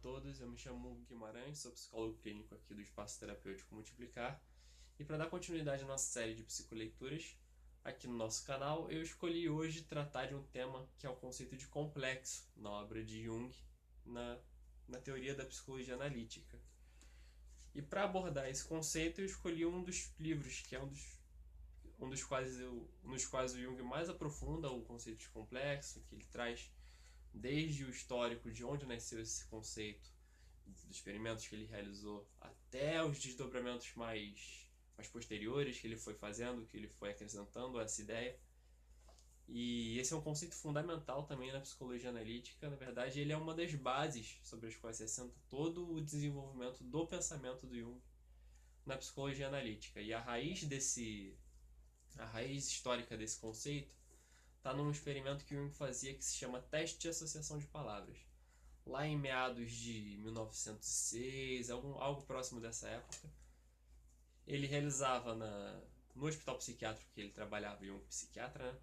todos, eu me chamo Hugo Guimarães, sou psicólogo clínico aqui do Espaço Terapêutico Multiplicar. E para dar continuidade à nossa série de psicoleituras aqui no nosso canal, eu escolhi hoje tratar de um tema que é o conceito de complexo na obra de Jung, na teoria da psicologia analítica. E para abordar esse conceito, eu escolhi um dos livros, que é nos quais o Jung mais aprofunda o conceito de complexo, que ele traz desde o histórico de onde nasceu esse conceito, dos experimentos que ele realizou, até os desdobramentos mais posteriores que ele foi fazendo, que ele foi acrescentando a essa ideia. E esse é um conceito fundamental também na psicologia analítica. Na verdade, ele é uma das bases sobre as quais se assenta todo o desenvolvimento do pensamento do Jung na psicologia analítica. E a raiz histórica desse conceito está num experimento que Jung fazia que se chama teste de associação de palavras. Lá em meados de 1906, algo próximo dessa época, ele realizava no hospital psiquiátrico que ele trabalhava, Jung psiquiatra, né?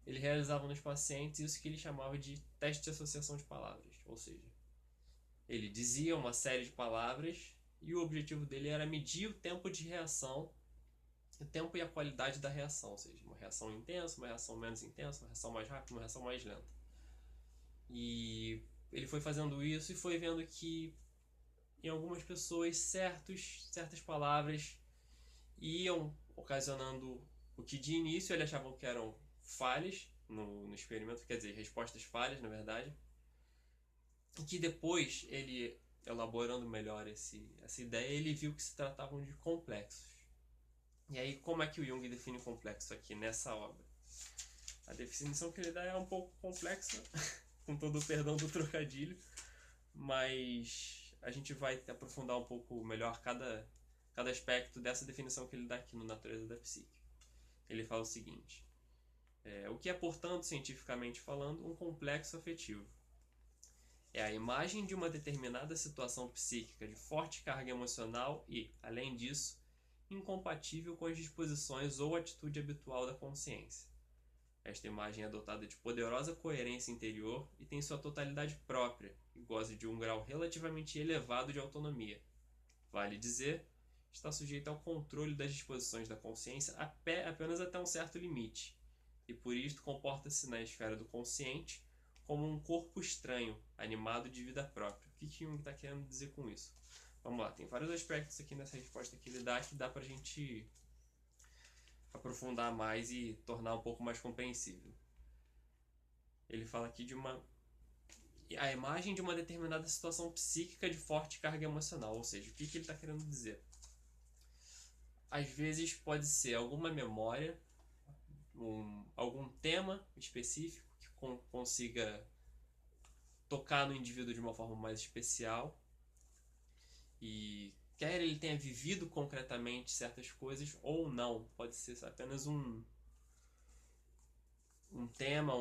Ele realizava nos pacientes isso que ele chamava de teste de associação de palavras. Ou seja, ele dizia uma série de palavras e o objetivo dele era medir o tempo de reação, o tempo e a qualidade da reação, ou seja, uma reação intensa, uma reação menos intensa, uma reação mais rápida, uma reação mais lenta. E ele foi fazendo isso e foi vendo que em algumas pessoas certas palavras iam ocasionando o que de início ele achavam que eram falhas no experimento, quer dizer, respostas falhas, na verdade, e que depois ele, elaborando melhor essa ideia, ele viu que se tratavam de complexos. E aí, como é que o Jung define complexo aqui nessa obra? A definição que ele dá é um pouco complexa, com todo o perdão do trocadilho, mas a gente vai aprofundar um pouco melhor cada aspecto dessa definição que ele dá aqui no Natureza da Psique. Ele fala o seguinte: o que é, portanto, cientificamente falando, um complexo afetivo? É a imagem de uma determinada situação psíquica de forte carga emocional e, além disso, incompatível com as disposições ou atitude habitual da consciência. Esta imagem é dotada de poderosa coerência interior e tem sua totalidade própria e goza de um grau relativamente elevado de autonomia. Vale dizer, está sujeita ao controle das disposições da consciência apenas até um certo limite, e por isto comporta-se na esfera do consciente como um corpo estranho, animado de vida própria. O que Jung está querendo dizer com isso? Vamos lá, tem vários aspectos aqui nessa resposta que ele dá que dá para a gente aprofundar mais e tornar um pouco mais compreensível. Ele fala aqui de a imagem de uma determinada situação psíquica de forte carga emocional, ou seja, o que ele está querendo dizer? Às vezes pode ser alguma memória, algum tema específico que consiga tocar no indivíduo de uma forma mais especial, e quer ele tenha vivido concretamente certas coisas ou não, pode ser apenas um tema,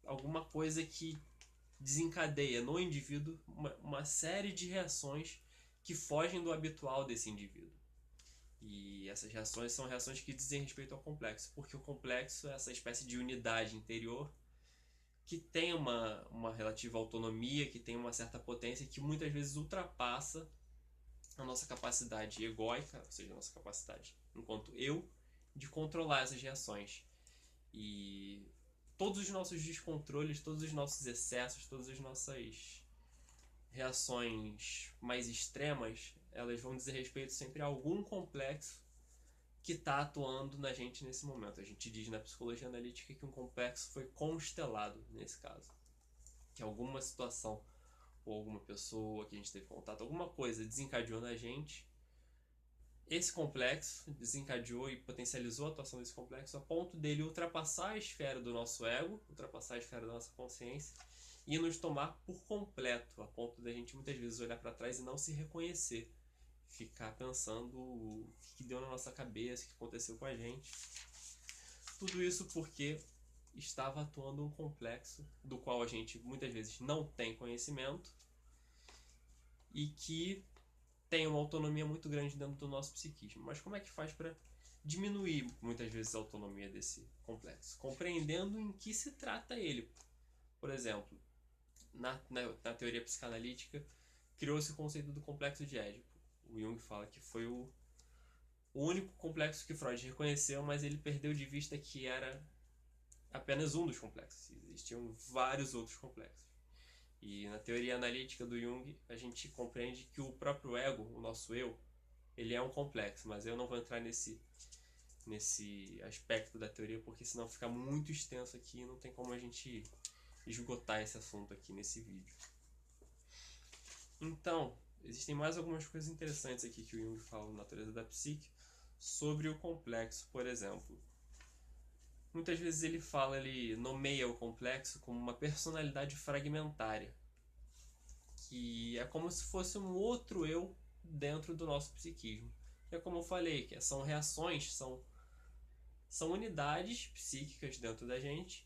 alguma coisa que desencadeia no indivíduo uma série de reações que fogem do habitual desse indivíduo. E essas reações são reações que dizem respeito ao complexo, porque o complexo é essa espécie de unidade interior que tem uma relativa autonomia, que tem uma certa potência que muitas vezes ultrapassa a nossa capacidade egóica, ou seja, a nossa capacidade enquanto eu, de controlar essas reações. E todos os nossos descontroles, todos os nossos excessos, todas as nossas reações mais extremas, elas vão dizer respeito sempre a algum complexo que está atuando na gente nesse momento. A gente diz na psicologia analítica que um complexo foi constelado nesse caso. Que alguma situação ou alguma pessoa que a gente teve contato, alguma coisa desencadeou na gente. Esse complexo desencadeou e potencializou a atuação desse complexo a ponto dele ultrapassar a esfera do nosso ego, ultrapassar a esfera da nossa consciência e nos tomar por completo, a ponto da gente muitas vezes olhar para trás e não se reconhecer, ficar pensando o que deu na nossa cabeça, o que aconteceu com a gente. Tudo isso porque estava atuando um complexo do qual a gente muitas vezes não tem conhecimento e que tem uma autonomia muito grande dentro do nosso psiquismo. Mas como é que faz para diminuir muitas vezes a autonomia desse complexo? Compreendendo em que se trata ele. Por exemplo, na teoria psicanalítica, criou-se o conceito do complexo de Édipo. O Jung fala que foi o único complexo que Freud reconheceu, mas ele perdeu de vista que era apenas um dos complexos. Existiam vários outros complexos. E na teoria analítica do Jung, a gente compreende que o próprio ego, o nosso eu, ele é um complexo, mas eu não vou entrar nesse aspecto da teoria, porque senão fica muito extenso aqui e não tem como a gente esgotar esse assunto aqui nesse vídeo. Então, existem mais algumas coisas interessantes aqui que o Jung fala na Natureza da Psique sobre o complexo, por exemplo. Muitas vezes ele nomeia o complexo como uma personalidade fragmentária, que é como se fosse um outro eu dentro do nosso psiquismo. É como eu falei, que são reações, são unidades psíquicas dentro da gente,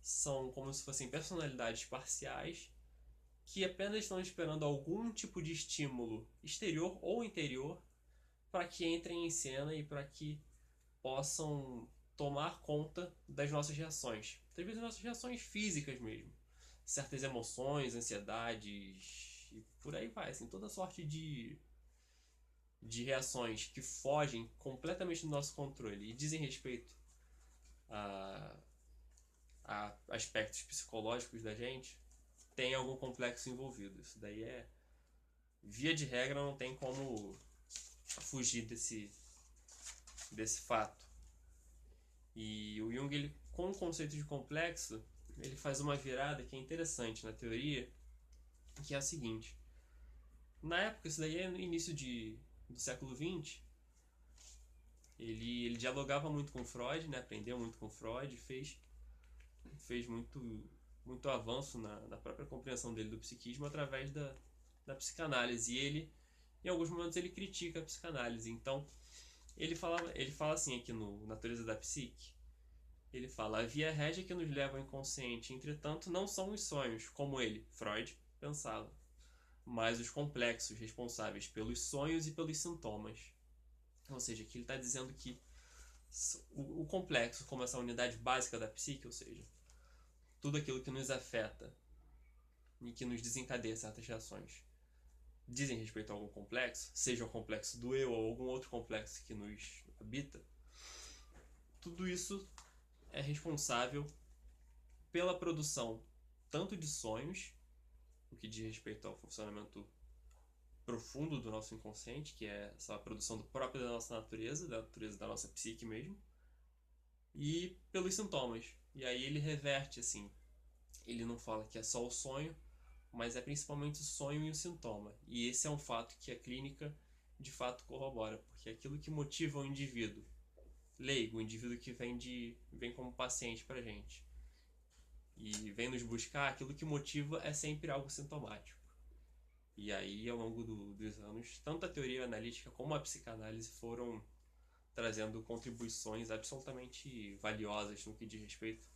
são como se fossem personalidades parciais que apenas estão esperando algum tipo de estímulo exterior ou interior para que entrem em cena e para que possam tomar conta das nossas reações. Às vezes nossas reações físicas mesmo. Certas emoções, ansiedades e por aí vai. Assim, toda sorte de reações que fogem completamente do nosso controle e dizem respeito a aspectos psicológicos da gente, tem algum complexo envolvido. Isso daí é, via de regra, não tem como fugir desse fato. E o Jung, ele, com o conceito de complexo, ele faz uma virada que é interessante na teoria, que é a seguinte. Na época, isso daí é no início do século XX, ele dialogava muito com Freud, né? Aprendeu muito com Freud, fez muito avanço na própria compreensão dele do psiquismo através da psicanálise. E ele, em alguns momentos, ele critica a psicanálise. Então, ele fala assim aqui no Natureza da Psique. Ele fala: a via régia que nos leva ao inconsciente, entretanto, não são os sonhos, como ele, Freud, pensava, mas os complexos responsáveis pelos sonhos e pelos sintomas. Ou seja, aqui ele está dizendo que o complexo, como essa unidade básica da psique, ou seja, tudo aquilo que nos afeta e que nos desencadeia certas reações, dizem respeito a algum complexo, seja o complexo do eu ou algum outro complexo que nos habita, tudo isso é responsável pela produção tanto de sonhos, o que diz respeito ao funcionamento profundo do nosso inconsciente, que é essa produção própria da nossa natureza, da natureza da nossa psique mesmo, e pelos sintomas. E aí ele reverte assim, ele não fala que é só o sonho, mas é principalmente o sonho e o sintoma. E esse é um fato que a clínica de fato corrobora, porque é aquilo que motiva o indivíduo leigo, o indivíduo que vem como paciente pra gente e vem nos buscar, aquilo que motiva é sempre algo sintomático. E aí, ao longo dos anos, tanto a teoria analítica como a psicanálise foram trazendo contribuições absolutamente valiosas no que diz respeito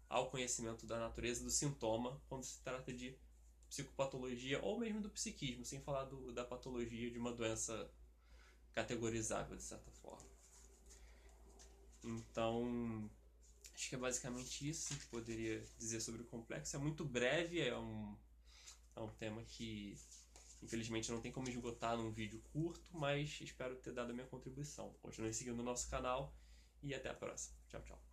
ao conhecimento da natureza do sintoma quando se trata de psicopatologia ou mesmo do psiquismo, sem falar da patologia de uma doença categorizável, de certa forma. Então, acho que é basicamente isso que poderia dizer sobre o complexo. É muito breve, é um tema que infelizmente não tem como esgotar num vídeo curto, mas espero ter dado a minha contribuição. Continue seguindo o nosso canal e até a próxima. Tchau, tchau.